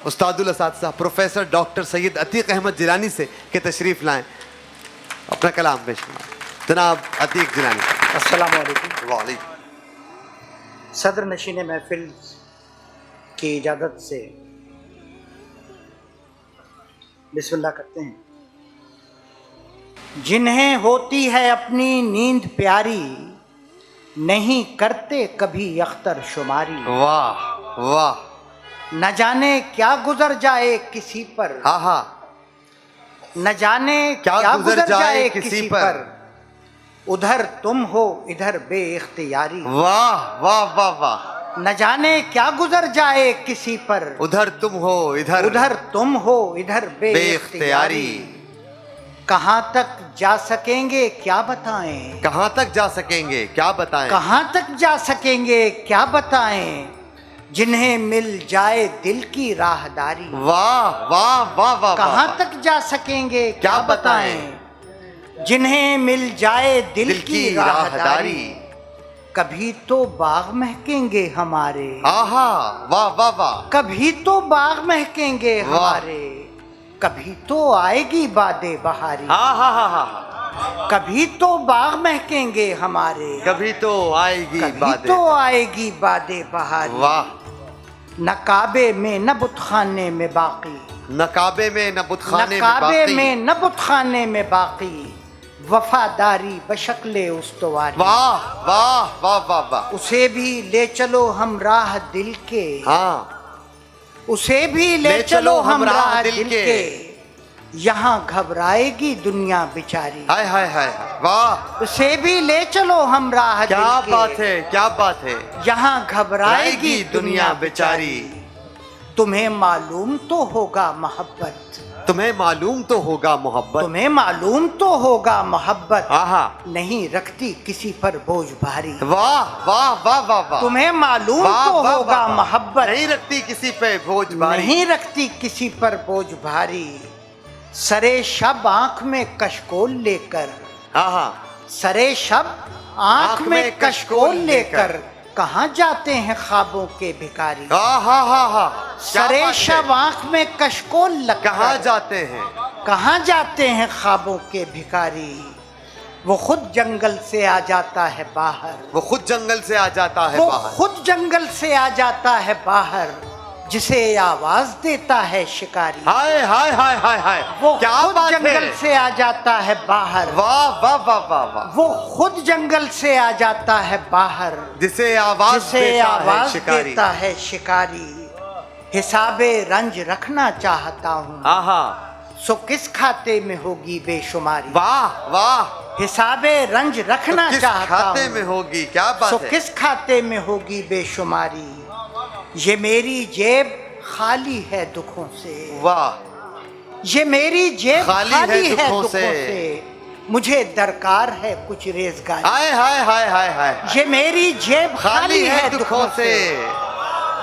उस्तादुल असातिज़ा professor doctor Syed Atiq Ahmad Jilani से के तशरीफ़ लाएं, अपना कलाम पेश करें। जनाब अतीक जिलानी। अस्सलामु अलैकुम। वालेकुम। सदर नशीन महफिल की इजाज़त से बिस्मिल्लाह करते हैं। जिन्हें होती है अपनी नींद प्यारी, नहीं करते कभी अख्तर शुमारी। वाह वाह, न जाने क्या गुजर जाए किसी पर, हाँ हाँ, न जाने क्या गुजर जाए किसी पर, उधर तुम हो इधर बेइख्तियारी। वाह वाह वाह वाह, न जाने क्या गुजर जाए किसी पर, उधर तुम हो उधर तुम हो इधर बेइख्तियारी। कहाँ तक जा सकेंगे क्या बताएं, कहाँ तक जा सकेंगे क्या बताएं, कहाँ तक जा सकेंगे क्या बताएं, जिन्हें मिल जाए दिल की राहदारी। वाह वाह वाह वाह, कहाँ तक जा सकेंगे क्या बताएं, जिन्हें मिल जाए दिल की राहदारी। कभी तो बाग महकेंगे हमारे, आहा, वाह वाह वाह, कभी तो बाग महकेंगे हमारे, कभी तो आएगी बादे बहारी। हाँ हाँ हाँ हाँ, कभी तो बाग महकेंगे हमारे, कभी तो आएगी कभी बातें। तो आएगी बादे बहारी। वाह, न काबे में न बुतखाने में बाकी, न काबे में न बुतखाने न में काबे बाकी। में न बुतखाने में बाकी, वफादारी बशक्ले उस्तवारी। वाह वाह वाह वाह वाह, उसे भी ले चलो हम राह दिल के, हाँ, उसे भी ले चलो हम राह दिल के, यहाँ घबराएगी दुनिया बेचारी। हाय हाय हाय हाय, वाह, उसे भी ले चलो हम राह दिल क्या के, बात है, क्या बात है, यहाँ घबराएगी दुनिया बेचारी। तुम्हें मालूम तो होगा मोहब्बत, तुम्हें मालूम तो होगा मोहब्बत, तुम्हें मालूम तो होगा मोहब्बत, आहा, नहीं रखती किसी पर बोझ भारी। वाह वाह वाह वाह वाह, तुम्हें मालूम वाह, तो वाह, होगा वाह, मोहब्बत, नहीं रखती किसी पे बोझ भारी। नहीं रखती किसी पर बोझ भारी। सरे शब आंख में कशकोल लेकर, आहा, सरे शब आंख में कशकोल लेकर, कहाँ जाते हैं ख्वाबों के भिखारी। आहा हा हा, सरे शब आंख में कशकोल लगकर, कहाँ जाते हैं, कहाँ जाते हैं ख्वाबों के भिखारी। वो खुद जंगल से आ जाता है बाहर, वो खुद जंगल से आ जाता है वो बाहर, खुद जंगल से आ जाता है बाहर, जिसे आवाज देता है शिकारी। हाय हाय हाय हाय हाय, वो क्या खुद बात जंगल है, से आ जाता है बाहर, वाह वाह वाह वाह वाह, वो खुद जंगल से आ जाता है बाहर, जिसे आवाज देता है शिकारी। हिसाबे रंज रखना चाहता हूँ, आहा, सो किस खाते में होगी बेशुमारी। वाह वाह, हिसाबे रंज रखना किस चाहता खाते हूँ, में होगी, क्या बात सो है, किस खाते में होगी बेशुमारी। ये मेरी जेब खाली है दुखों से, वाह, ये मेरी जेब खाली है दुखों से, मुझे दरकार है कुछ रेज़गारी। हाय हाय हाय हाय हाय, ये मेरी जेब खाली है दुखों से,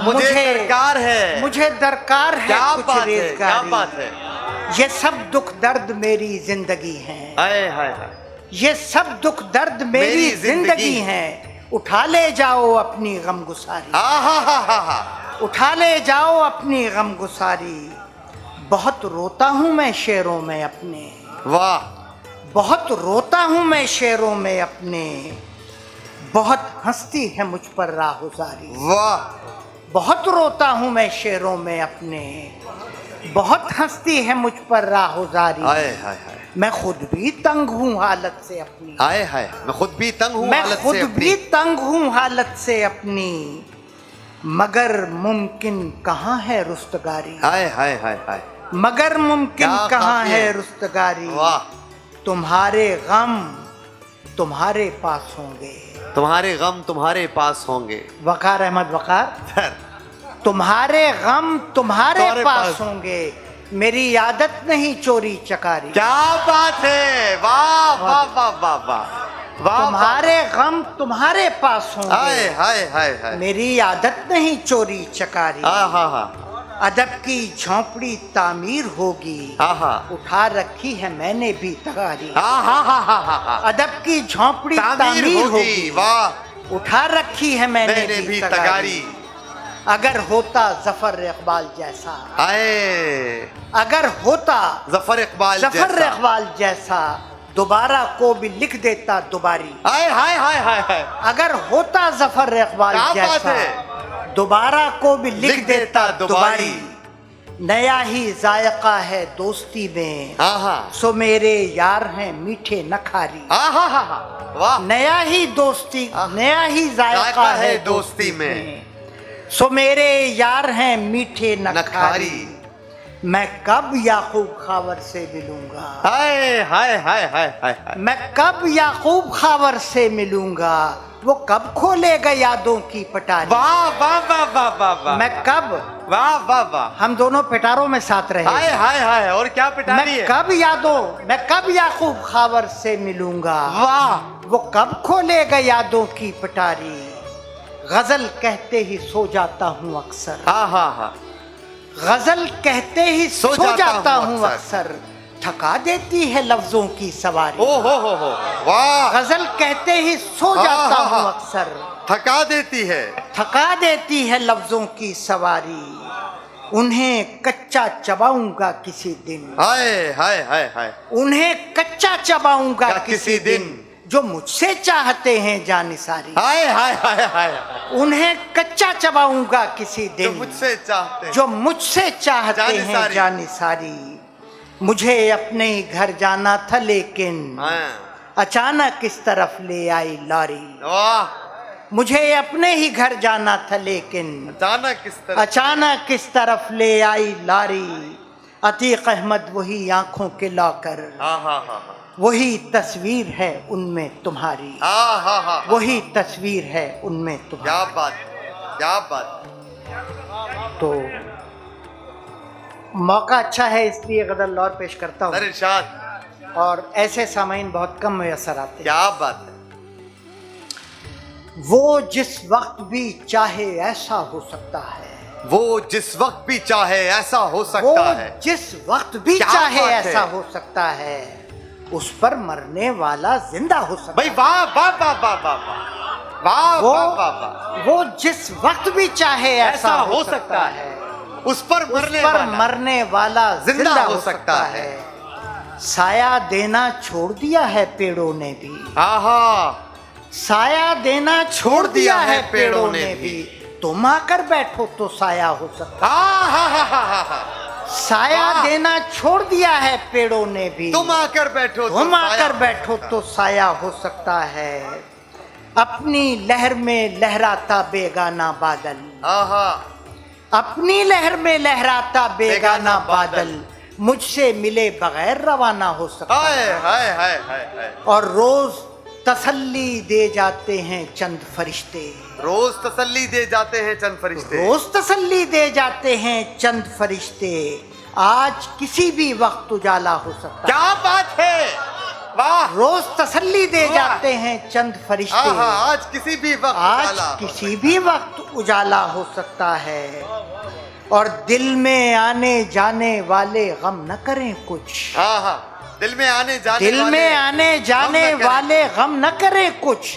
मुझे दरकार है, मुझे दरकार है क्या कुछ बात है, क्या रेज़गारी। बात है, ये सब दुख दर्द मेरी जिंदगी है, हाय हाय हाय, ये सब दुख दर्द मेरी जिंदगी है। उठा ले जाओ अपनी गमगुसारी, आहा हा हा हा, उठा ले जाओ अपनी गमगुसारी। बहुत रोता हूँ मैं शेरों में अपने, वाह, बहुत रोता हूँ मैं शेरों में अपने, बहुत हंसती है मुझ पर राहुजारी। वाह, बहुत रोता हूँ मैं शेरों में अपने, बहुत हंसती है मुझ पर राहुजारी। हाय हाय हाय, मैं खुद भी तंग हूँ हालत से अपनी, हाय हाय, मैं खुद भी तंग हूँ मैं हालत खुद से अपनी, भी तंग हूँ हालत से अपनी, मगर मुमकिन कहाँ है रुस्तगारी। हाय हाय हाय हाय, मगर मुमकिन क्या कहाँ काफी है है। रुस्तगारी। वाह, तुम्हारे गम तुम्हारे पास होंगे, तुम्हारे गम तुम्हारे पास होंगे, वकार अहमद वकार। सर, तुम्हारे गम तुम्हारे तुम्हारे पास पास। होंगे, मेरी आदत नहीं चोरी चकारी। क्या बात है, वाह वाह वाह वाह वाह, वाह, तुम्हारे गम तुम्हारे पास हाय होंगे, हाय हाय हाय, मेरी आदत नहीं चोरी चकारी। आहा हा, अदब की झोंपड़ी तामीर होगी, आहा, उठा रखी है मैंने भी तगारी। आहा हा हा हा हा, अदब की झोंपड़ी तामीर तामीर होगी, होगी, वाह, उठा रखी है मैंने मैंने भी तगारी। अगर होता जफर इकबाल जैसा, आए अगर होता जफर इकबाल जफर जैसा। इकबाल जैसा, दोबारा को भी लिख देता दोबारी। हाय हाय हाय हाय हाय, अगर होता जफर इकबाल क्या बात जैसा, है? दोबारा को भी लिख लिख देता देता दोबारी। नया ही जायका है दोस्ती में, हाँ हाँ सो मेरे यार हैं मीठे नखारी। हाँ हाँ हाँ हाँ, वाह। नया ही दोस्ती, नया ही जायका है दोस्ती में, सो मेरे यार हैं मीठे नखारी। मैं कब याकूब खावर से मिलूंगा, हाय हाय हाय हाय हाय हाय। मैं कब याकूब खावर से मिलूंगा, वो कब खोलेगा यादों की पटारी। वाह वाह वाह वाह वाह वाह, मैं कब, वाह वाह वाह। हम दोनों पिटारों में साथ रहे। हाय हाय हाय, और क्या पिटारी मैं है। कब यादों, मैं कब याकूब खावर से मिलूंगा, वाह, वो कब खोलेगा यादों की पटारी। गजल कहते ही सो जाता हूँ अक्सर, हाँ हाँ हाँ, गजल कहते ही सो जाता हूँ अक्सर, थका देती है लफ्जों की सवारी। ओ हो, वाह। गजल कहते ही सो जाता हूँ अक्सर, थका देती है, थका देती है लफ्जों की सवारी। उन्हें कच्चा चबाऊंगा किसी दिन, हाय हाय हाय हाय, उन्हें कच्चा चबाऊंगा किसी दिन, जो मुझसे चाहते हैं जानिसारी। हाय हाय हाय हाय, उन्हें कच्चा चबाऊंगा किसी जो दिन, मुझसे चाहते हैं। जो मुझसे चाहते हैं जानिसारी। मुझे अपने ही घर जाना था लेकिन हाँ, अचानक इस तरफ ले आई लॉरी। वाह, मुझे अपने ही घर जाना था लेकिन अचानक किस तरह, अचानक इस तरफ ले आई लारी। अतीक अहमद वही आंखों के लॉकर, हाँ हाँ हाँ हाँ, वही तस्वीर है उनमें तुम्हारी, हाँ हाँ हाँ, वही तस्वीर है उनमें तुम्हारी। क्या बात, क्या बात। तो मौका अच्छा है इसलिए गजल और पेश करता हूँ, इरशाद, और ऐसे सामाइन बहुत कम मुयसर आते हैं। क्या बात है। वो जिस वक्त भी चाहे ऐसा हो सकता है, वो जिस वक्त भी चाहे ऐसा हो वो सकता है, जिस वक्त भी क्या चाहे बात है। ऐसा हो सकता है, उस पर मरने वाला जिंदा हो सकता भाई वाह वाह वाह वाह वाह वाह, वो वाह वाह वाह, वो जिस वक्त भी चाहे ऐसा हो सकता है, उस पर मरने वाला जिंदा हो सकता है। साया देना छोड़ दिया है पेड़ों ने भी, हाँ हाँ, साया देना छोड़ दिया है पेड़ों ने भी, तुम आकर बैठो तो साया हो सकता है। हाँ हाँ हाँ हाँ हाँ हाँ, साया देना छोड़ दिया है पेड़ों ने भी, तुम आकर बैठो, तुम आकर बैठो तो साया हो सकता है। अपनी लहर में लहराता बेगाना बादल, हाँ हाँ, अपनी लहर में लहराता बेगाना बादल, मुझसे मिले बगैर रवाना हो सकता हाय है। हाय हाय हाय हाय, और रोज तसल्ली दे जाते हैं चंद फरिश्ते, रोज तसल्ली दे जाते हैं चंद फरिश्ते, रोज तसल्ली दे जाते हैं चंद फरिश्ते, आज किसी भी वक्त उजाला हो सकता है। क्या बात है, वाह। रोज तसल्ली दे जाते हैं चंद फरिश्ते, हाँ हाँ, आज किसी भी वक्त आज उजाला, किसी भी वक्त उजाला हो सकता है। और दिल में आने जाने वाले गम न करें कुछ, हाँ हाँ, दिल में आने जाने दिल में आने जाने वाले गम न करें कुछ,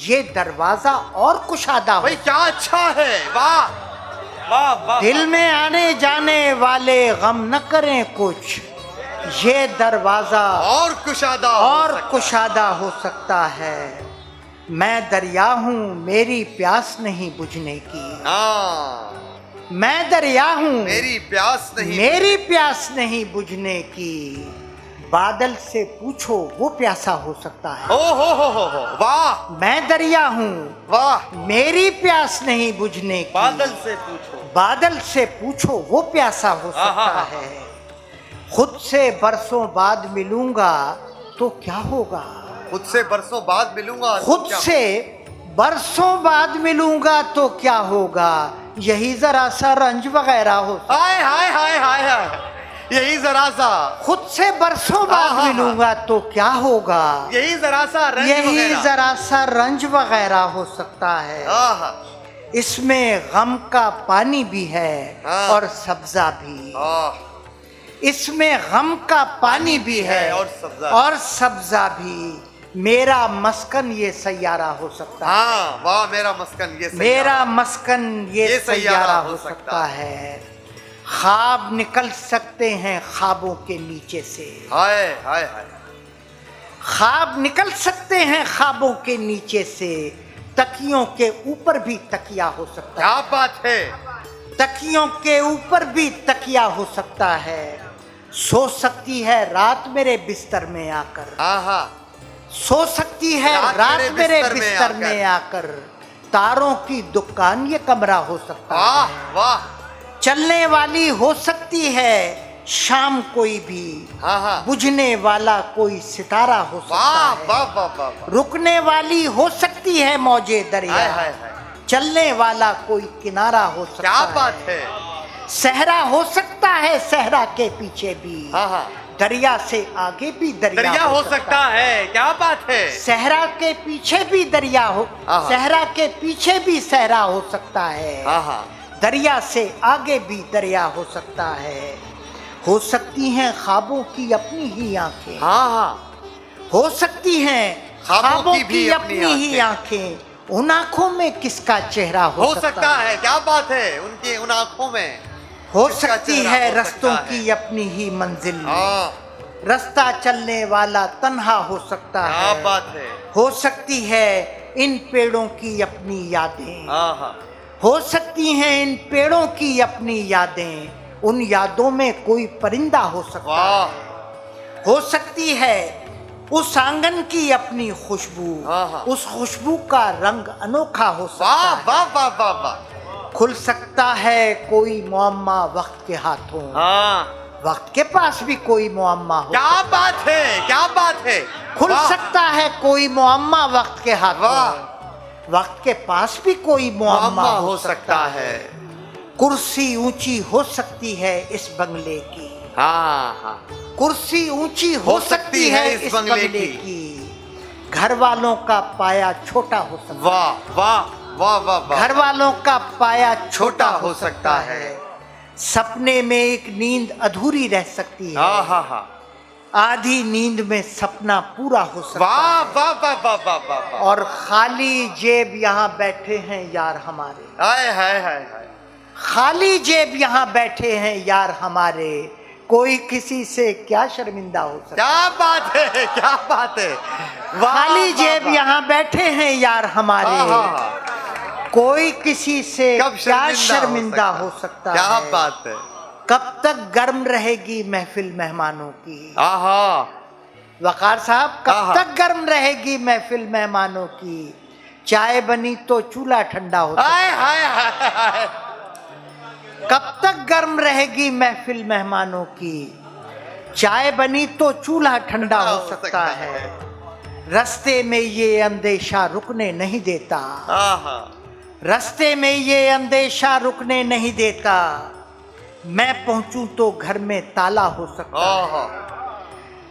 ये दरवाजा और कुशादा हो। भाई क्या अच्छा है, वाह वाह वाह। दिल में आने जाने वाले गम न करें कुछ, ये दरवाजा और कुशादा कुशादा हो सकता है। मैं दरिया हूँ मेरी प्यास नहीं बुझने की, हाँ, मैं दरिया हूँ मेरी प्यास नहीं, मेरी प्यास नहीं बुझने की, बादल से पूछो वो प्यासा हो सकता है। ओ हो, वाह। मैं दरिया हूँ वाह, मेरी प्यास नहीं बुझने की, बादल से पूछो, बादल से पूछो वो प्यासा हो सकता है। खुद से बरसों बाद मिलूंगा तो क्या होगा, खुद से बरसों बाद मिलूंगा, खुद से बरसों बाद मिलूंगा तो क्या होगा, यही जरा सा रंज वगैरह हो। हाय हाय हाय हाय हाय, यही जरा सा, खुद से बरसों बाद मिलूंगा तो क्या होगा, यही जरा सा रंज, यही जरा सा रंज वगैरह हो सकता है। इसमें गम का पानी भी है और सब्जा भी, इसमें गम का पानी भी है और सब्जा भी। मेरा मस्कन ये सैयारा हो सकता है। हाँ वाह, मेरा मस्कन ये मेरा मस्कन ये सैयारा हो सकता है। ख्वाब निकल सकते हैं ख्वाबों के नीचे से। हाय हाय हाय। ख्वाब निकल सकते हैं ख्वाबों के नीचे से। तकियों के ऊपर भी तकिया हो सकता है। क्या बात है। तकियों के ऊपर भी तकिया हो सकता है। सो सकती है रात मेरे बिस्तर में आकर। आहा। सो सकती है रात मेरे बिस्तर में आकर। तारों की दुकान ये कमरा हो सकता है। वाह वाह। चलने वाली हो सकती है शाम कोई भी। हाँ। बुझने वाला कोई सितारा हो सकता वाह है। वाह वाह वाह। रुकने वाली हो सकती है मौजे दरिया। हाय हाय हाय। चलने वाला कोई किनारा हो सकता है। क्या बात है। सहरा हो सकता है सहरा के पीछे भी। हाँ। दरिया से आगे भी दरिया हो सकता है। क्या बात है। सहरा के पीछे भी दरिया हो। सहरा के पीछे भी सहरा हो सकता है। हाँ। दरिया से आगे भी दरिया हो सकता है। हो सकती हैं ख्वाबों की अपनी ही आंखें। हाँ। हो सकती हैं ख्वाबों की भी अपनी ही आंखें। उन आंखों में किसका चेहरा हो सकता है। क्या बात है। उनकी उन आंखों में हो सकती है रस्तों की अपनी ही मंजिल। रास्ता चलने वाला तन्हा हो सकता है। क्या बात है। हो सकती है इन पेड़ों की अपनी यादें। हो सकती हैं इन पेड़ों की अपनी यादें। उन यादों में कोई परिंदा हो सकता है। हो सकती है उस आंगन की अपनी खुशबू। उस खुशबू का रंग अनोखा हो सकता है। वाह वाह वाह वाह। खुल सकता है कोई मुअम्मा वक्त के हाथों। वक्त के पास भी कोई मुअम्मा हो। क्या बात है। क्या बात है। खुल सकता है कोई मुअम्मा वक्त के हाथों। वक्त के पास भी कोई मुअम्मा हो सकता है। कुर्सी ऊंची हो सकती है इस बंगले की। हाँ। कुर्सी ऊंची हो सकती है इस बंगले की। घर वालों का पाया छोटा हो सकता है। वाह वाह वाह वाह। घर वालों का पाया छोटा हो सकता है। सपने में एक नींद अधूरी रह सकती है। हाँ। आधी नींद में सपना पूरा हो सकता है। वाह वाह वाह वाह वाह। और खाली जेब यहाँ बैठे हैं यार हमारे। हाय हाय हाय हाय। खाली जेब यहाँ बैठे हैं यार हमारे। कोई किसी से क्या शर्मिंदा हो सकता। क्या बात है। क्या बात है। खाली जेब यहाँ बैठे हैं यार हमारे। कोई किसी से क्या शर्मिंदा हो सकता है। क्या बात है। कब तक गर्म रहेगी महफिल मेहमानों की। वकार साहब, कब तक गर्म रहेगी महफिल मेहमानों की। चाय बनी तो चूल्हा ठंडा हो सकता है। कब तक गर्म रहेगी महफिल मेहमानों की। चाय बनी तो चूल्हा ठंडा हो सकता है। रास्ते में ये अंदेशा रुकने नहीं देता। रास्ते में ये अंदेशा रुकने नहीं देता। मैं पहुंचूं तो घर में ताला हो सकता है।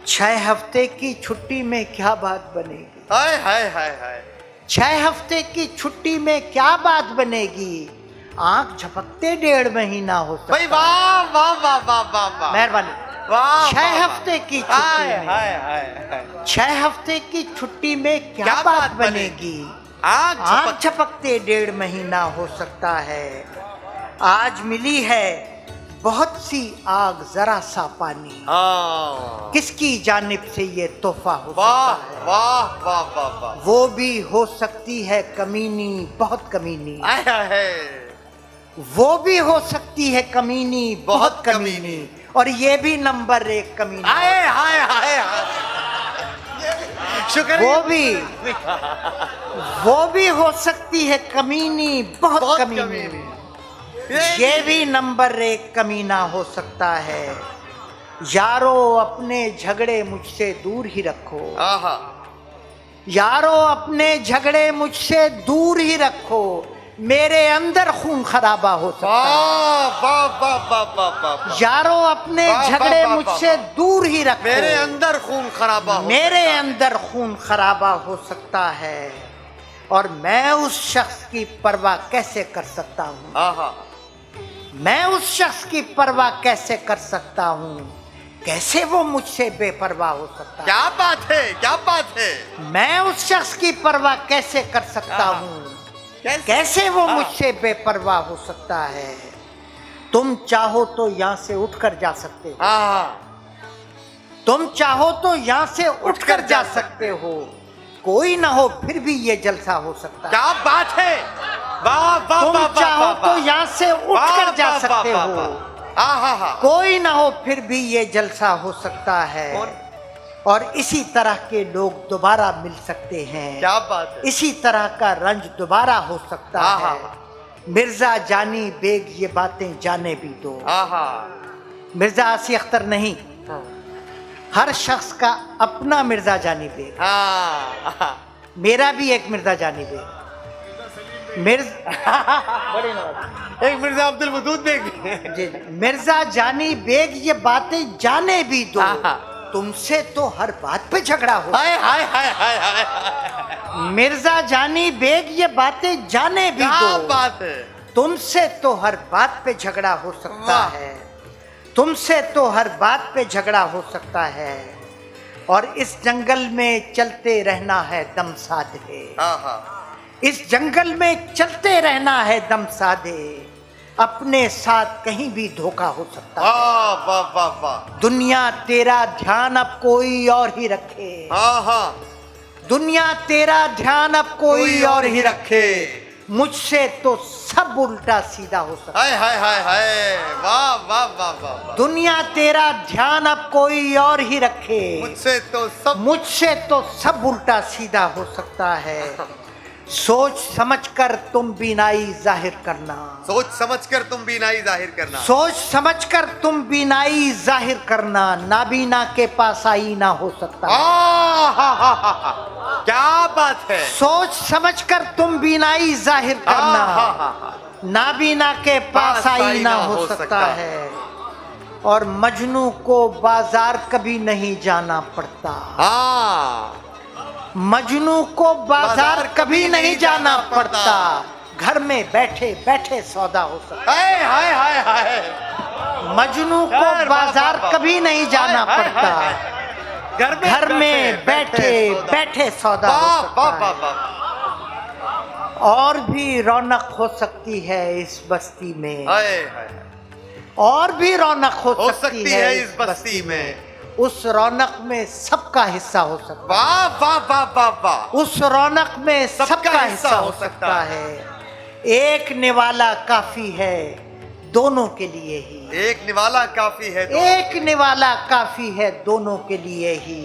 6 हफ्ते की छुट्टी में क्या बात बनेगी। हाय हाय हाय हाय। 6 हफ्ते की छुट्टी में क्या बात बनेगी। आंख झपकते 1.5 महीना हो सकता है। वाह वाह वाह वाह वाह। मेहरबानी। 6 हफ्ते की छुट्टी में 6 हफ्ते की छुट्टी में क्या बात बनेगी। आंख झपकते 1.5 महीना हो सकता है। आज मिली है बहुत सी आग जरा सा पानी। किसकी जानिब से ये तोहफा हो सकता है। वाह वाह वाह वाह। वो भी हो सकती है कमीनी, बहुत कमीनी। वो भी हो सकती है कमीनी, बहुत कमीनी। और ये भी नंबर 1 कमीनी। हाय हाय हाय। वो भी हो सकती है कमीनी, बहुत कमीनी। ये भी नंबर 1 कमीना हो सकता है। यारो अपने झगड़े मुझसे दूर ही रखो। यारो अपने झगड़े मुझसे दूर ही रखो। मेरे अंदर खून खराबा हो सकता है। यारो अपने झगड़े मुझसे दूर ही रखो। मेरे अंदर खून खराबा हो। मेरे अंदर खून खराबा हो सकता है। और मैं उस शख्स की परवाह कैसे कर सकता हूँ। मैं उस शख्स की परवाह कैसे कर सकता हूँ। कैसे वो मुझसे बेपरवाह हो सकता है? क्या बात है, क्या बात है। मैं उस शख्स की परवाह कैसे कर सकता हूँ? कैसे वो मुझसे बेपरवाह हो सकता है? तुम चाहो तो यहाँ से उठकर जा सकते हो। तुम चाहो तो यहाँ से उठकर जा सकते हो। कोई ना हो फिर भी ये जलसा हो सकता है। क्या बात है, वाह वाह। तुम चाहो तो यहाँ से उठकर जा सकते हो। कोई ना हो फिर भी ये जलसा हो सकता है। और इसी तरह के लोग दोबारा मिल सकते हैं। क्या बात है। इसी तरह का रंज दोबारा हो सकता है। मिर्जा जानी बेग ये बातें जाने भी दो। मिर्जा आसी अख्तर नहीं, हर शख्स का अपना मिर्जा जानी बेग। मेरा भी एक मिर्जा जानी बेग, एक मिर्जा अब्दुल वदूद बेग। जी, मिर्जा जानी बेग ये बातें जाने भी दो। तुमसे तो हर बात पे झगड़ा हो। हाय हाय हाय हाय हाय। मिर्जा जानी बेग ये बातें जाने भी दो। क्या बात है। तुमसे तो हर बात पे झगड़ा हो सकता है। तुमसे तो हर बात पे झगड़ा हो सकता है। और इस जंगल में चलते रहना है दम साधे। इस जंगल में चलते रहना है दम साधे। अपने साथ कहीं भी धोखा हो सकता है। वाह वाह वाह। दुनिया तेरा ध्यान अब कोई और ही रखे। दुनिया तेरा ध्यान अब कोई और ही रखे। मुझसे तो सब उल्टा सीधा हो सकता है। हाय हाय हाय, वाह वाह वाह वाह। दुनिया तेरा ध्यान अब कोई और ही रखे। मुझसे तो सब उल्टा सीधा हो सकता है। सोच समझकर तुम बीनाई जाहिर करना। सोच समझकर तुम बीनाई जाहिर करना। सोच समझकर तुम बीनाई जाहिर करना। नाबीना के पास आईना हो सकता है। क्या बात है। सोच समझकर तुम बीनाई जाहिर करना। नाबीना के पास आईना हो सकता है। और मजनू को बाजार कभी नहीं जाना पड़ता। मजनू को बाजार कभी नहीं जाना पड़ता। घर में बैठे बैठे सौदा हो सकता है। हाय हाय हाय। मजनू को बाजार कभी नहीं जाना पड़ता। घर में बैठे बैठे सौदा हो सकता है। और भी रौनक हो सकती है इस बस्ती में। और भी रौनक हो सकती है इस बस्ती में। उस रौनक में सबका हिस्सा हो सकता है। वाह वाह वाह वाह वाह। उस रौनक में सबका हिस्सा हो सकता है। एक निवाला काफी है दोनों के लिए ही। एक निवाला काफी है। एक निवाला काफी है दोनों के लिए ही।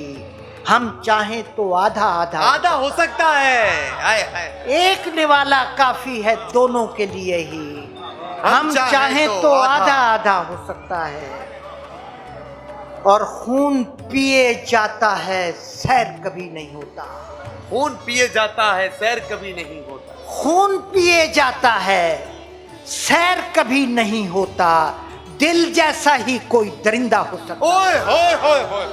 हम चाहें तो आधा आधा हो सकता है। हाय हाय। एक निवाला काफी है दोनों के लिए ही। हम चाहें तो आधा आधा हो सकता है। और खून पिए जाता है सैर कभी नहीं होता। खून पिए जाता है सैर कभी नहीं होता। खून पिए जाता है सैर कभी नहीं होता। दिल जैसा ही कोई दरिंदा हो सकता है। ओए होए होए होए।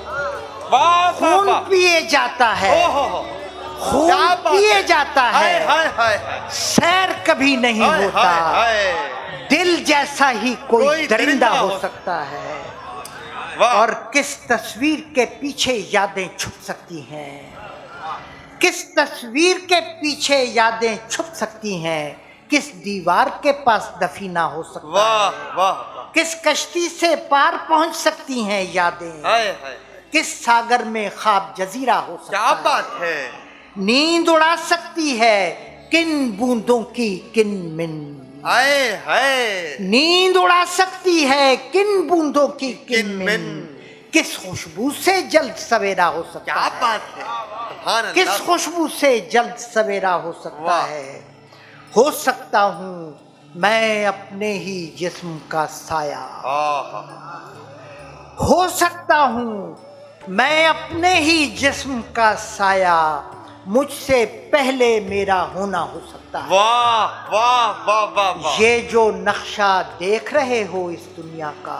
वाह खून पिए जाता है। खून पिए जाता है सैर कभी नहीं होता। दिल जैसा ही कोई दरिंदा हो सकता है। और किस तस्वीर के पीछे यादें छुप सकती हैं। किस तस्वीर के पीछे यादें छुप सकती हैं। किस दीवार के पास दफीना हो सकता है। वाह। किस कश्ती से पार पहुंच सकती हैं यादें। किस सागर में ख्वाब जजीरा हो सकता है। क्या बात है। नींद उड़ा सकती है किन बूंदों की किन मिन। नींद उड़ा सकती है किन बूंदों की किन मिन। किस खुशबू से जल्द सवेरा हो सकता है। क्या बात है। किस खुशबू से जल्द सवेरा हो सकता है। हो सकता हूँ मैं अपने ही जिस्म का साया। हो सकता हूँ मैं अपने ही जिस्म का साया। मुझसे पहले मेरा होना हो सकता है। वाह वाह वाह वाह वाह। ये जो नक्शा देख रहे हो इस दुनिया का।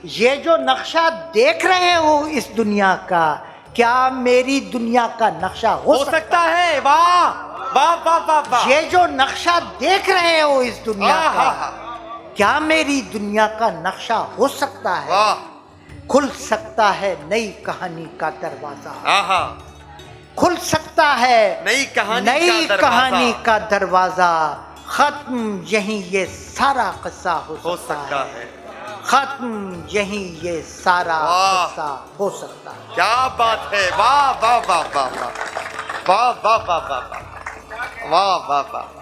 ये जो नक्शा देख रहे हो इस दुनिया का, क्या मेरी दुनिया का नक्शा हो सकता है। वाह वाह वाह वाह वाह। ये जो नक्शा देख रहे हो इस दुनिया का, क्या मेरी दुनिया का नक्शा हो सकता है। खुल सकता है नई कहानी का दरवाजा, आहा, खुल सकता है नई कहानी का दरवाजा। खत्म यहीं ये सारा किस्सा हो सकता है, खत्म यहीं ये सारा किस्सा हो सकता है। क्या बात है, वाह वाह वाह वाह वाह वाह वाह वाह वाह वाह वाह वाह वाह।